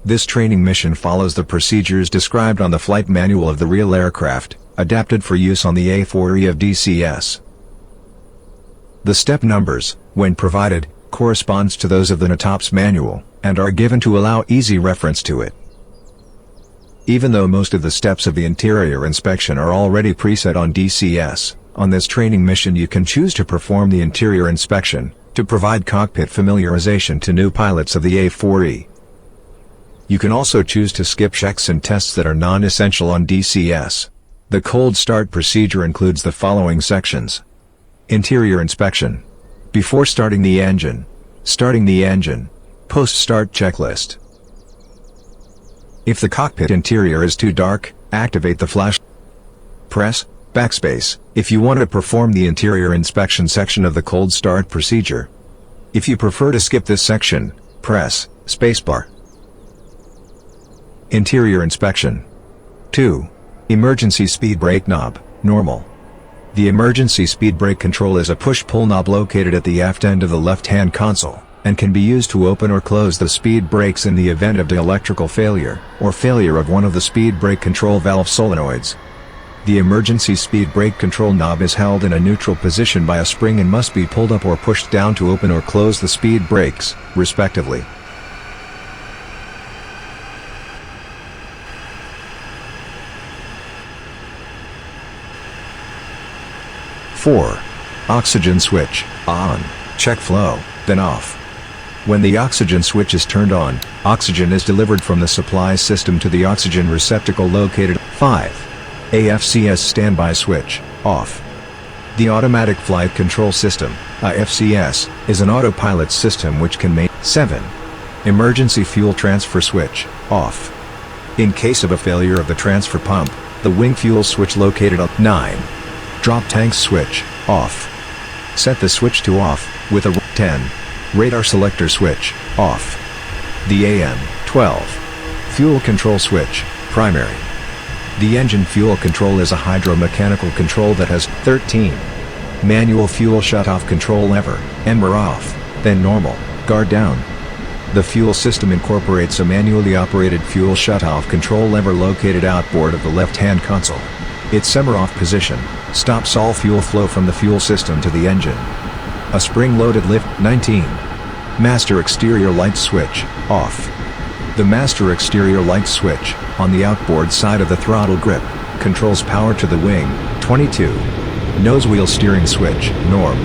This training mission follows the procedures described on the flight manual of the real aircraft, adapted for use on the A-4E of DCS. The step numbers, when provided, corresponds to those of the NATOPS manual, and are given to allow easy reference to it. Even though most of the steps of the interior inspection are already preset on DCS, on this training mission you can choose to perform the interior inspection, to provide cockpit familiarization to new pilots of the A-4E. You can also choose to skip checks and tests that are non-essential on DCS. The cold start procedure includes the following sections. Interior inspection. Before starting the engine. Starting the engine. Post-start checklist. If the cockpit interior is too dark, activate the flash. Press backspace if you want to perform the interior inspection section of the cold start procedure. If you prefer to skip this section, press spacebar. Interior inspection. 2. Emergency speed brake knob, normal. The emergency speed brake control is a push-pull knob located at the aft end of the left-hand console, and can be used to open or close the speed brakes in the event of electrical failure, or failure of one of the speed brake control valve solenoids. The emergency speed brake control knob is held in a neutral position by a spring and must be pulled up or pushed down to open or close the speed brakes, respectively. 4. Oxygen switch, on, check flow, then off. When the oxygen switch is turned on, oxygen is delivered from the supply system to the oxygen receptacle located. 5. AFCS standby switch, off. The Automatic Flight Control System, AFCS, is an autopilot system which can make. 7. Emergency fuel transfer switch, off. In case of a failure of the transfer pump, the wing fuel switch located on. 9. Drop tank switch, off. Set the switch to off, with a 10. Radar selector switch, off. The AM-12. Fuel control switch, primary. The engine fuel control is a hydromechanical control that has. 13. Manual fuel shutoff control lever, ember off, then normal, guard down. The fuel system incorporates a manually operated fuel shutoff control lever located outboard of the left-hand console. Its ember off position stops all fuel flow from the fuel system to the engine. A spring-loaded lift. 19. Master exterior light switch, off. The master exterior light switch, on the outboard side of the throttle grip, controls power to the wing. 22. Nose wheel steering switch, norm.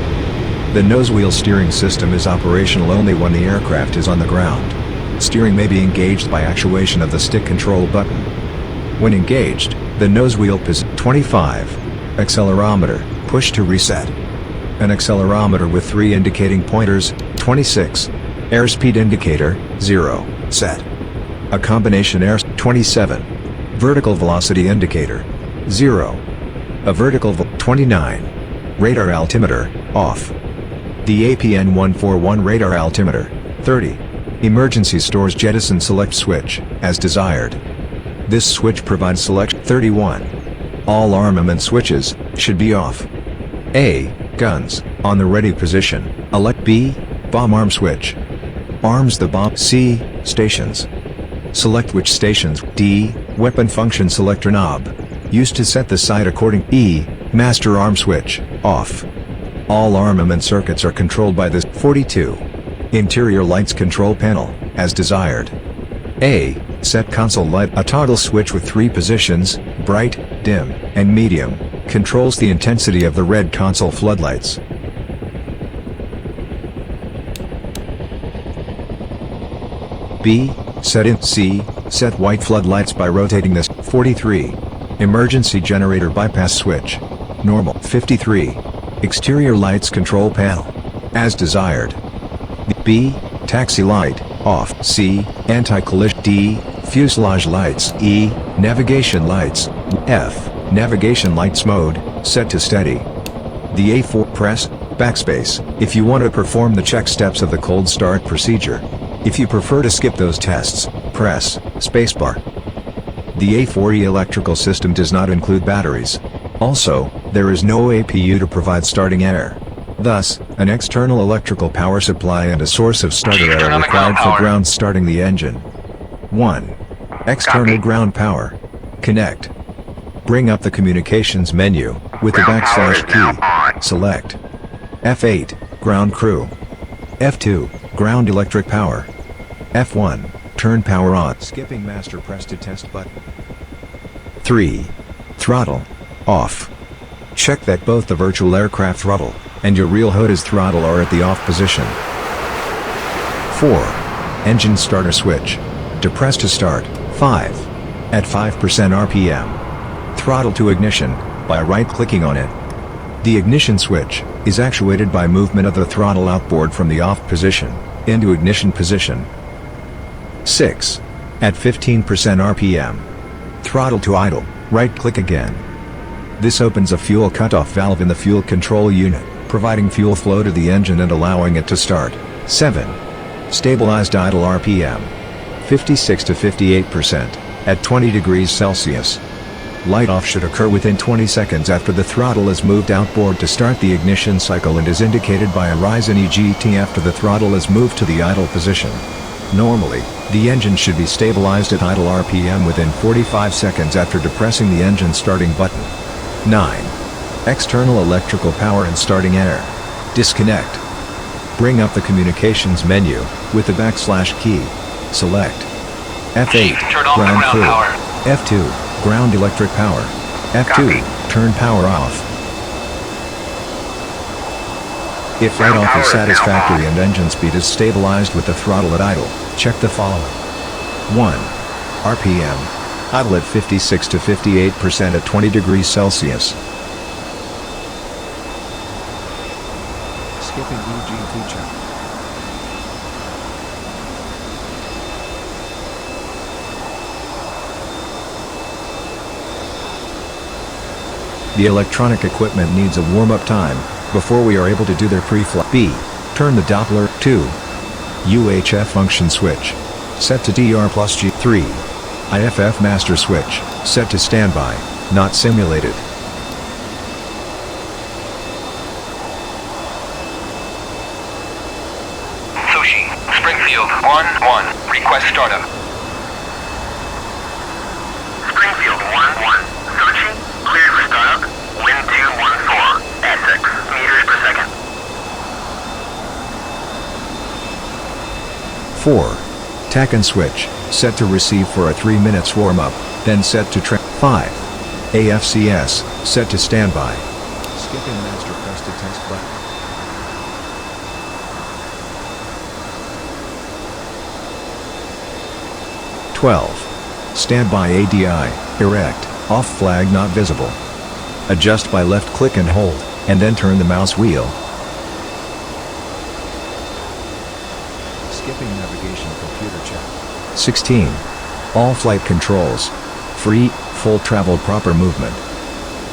The nose wheel steering system is operational only when the aircraft is on the ground. Steering may be engaged by actuation of the stick control button. When engaged, the nose wheel position. 25. Accelerometer, push to reset. An accelerometer with 3 indicating pointers. 26. Airspeed indicator, 0, set. A combination air. 27. Vertical velocity indicator, 0. A vertical 29. Radar altimeter, off. The APN 141 radar altimeter. 30. Emergency stores jettison select switch, as desired. This switch provides select. 31. All armament switches should be off. A. Guns, on the ready position, elect. B. Bomb arm switch. Arms the bomb. C. Stations. Select which stations. D. Weapon function selector knob, used to set the sight according. E. Master arm switch, off. All armament circuits are controlled by this. 42. Interior lights control panel, as desired. A. Set console light. A toggle switch with 3 positions, bright, dim, and medium, controls the intensity of the red console floodlights. B. Set in. C. Set white floodlights by rotating this. 43. Emergency generator bypass switch, normal. 53. Exterior lights control panel, as desired. B. Taxi light, off. C. Anti-collision. D. Fuselage lights. E. Navigation lights. F. Navigation lights mode, set to steady. The A4. Press backspace if you want to perform the check steps of the cold start procedure. If you prefer to skip those tests, press spacebar. The A-4E electrical system does not include batteries. Also, there is no APU to provide starting air. Thus, an external electrical power supply and a source of starter air are required for ground starting the engine. 1. External ground power. Connect. Bring up the communications menu, with the backslash key. Select F8, ground crew. F2, ground electric power. F1, turn power on. Skipping master press to test button. 3. Throttle off. Check that both the virtual aircraft throttle and your real HOTAS throttle are at the off position. 4. Engine starter switch. Depress to start. 5. At 5% RPM. Throttle to ignition by right-clicking on it. The ignition switch is actuated by movement of the throttle outboard from the off position into ignition position. 6. At 15% RPM. Throttle to idle, right-click again. This opens a fuel cutoff valve in the fuel control unit, providing fuel flow to the engine and allowing it to start. 7. Stabilized idle RPM. 56 to 58%, at 20 degrees Celsius. Light off should occur within 20 seconds after the throttle is moved outboard to start the ignition cycle and is indicated by a rise in EGT after the throttle is moved to the idle position. Normally, the engine should be stabilized at idle RPM within 45 seconds after depressing the engine starting button. 9. External electrical power and starting air. Disconnect. Bring up the communications menu, with the backslash key. Select F8, ground crew. F2, ground electric power. F2, turn power off. If light off is satisfactory and engine speed is stabilized with the throttle at idle, check the following. 1. RPM. Idle at 56 to 58% at 20 degrees Celsius. Skipping EGT check. The electronic equipment needs a warm-up time before we are able to do their pre-flight. B. Turn the Doppler. 2. UHF function switch. Set to DR plus G. 3. IFF master switch. Set to standby, not simulated. Sushi, Springfield, 1-1, request startup. Springfield, 1-1, Sushi, cleared for startup, wind 214, at 6 meters per second. 4. TAC and switch, set to receive for a 3 minutes warm-up, then set to 5. AFCS, set to standby. Skipping master press to test button. Standby ADI, erect, off flag not visible. Adjust by left click and hold, and then turn the mouse wheel. Skipping navigation computer check. 16. All flight controls. Free, full travel proper movement.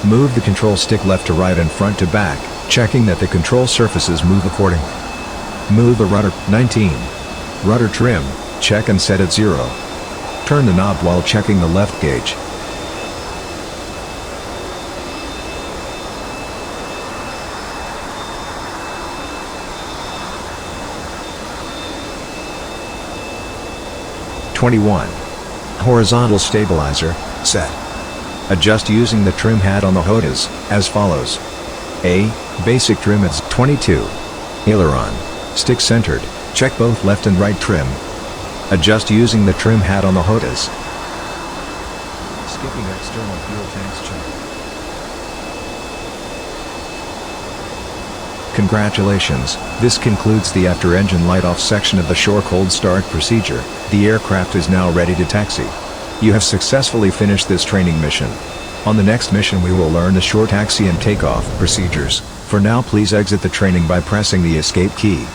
Move the control stick left to right and front to back, checking that the control surfaces move accordingly. Move the rudder. 19. Rudder trim, check and set at 0. Turn the knob while checking the left gauge. Horizontal stabilizer, set. Adjust using the trim hat on the HOTAS, as follows. A. Basic trim is 22. Aileron, stick centered, check both left and right trim. Adjust using the trim hat on the HOTAS. Skipping external fuel tanks check. Congratulations, this concludes the after-engine light-off section of the shore cold start procedure. The aircraft is now ready to taxi. You have successfully finished this training mission. On the next mission we will learn the shore taxi and takeoff procedures. For now please exit the training by pressing the escape key.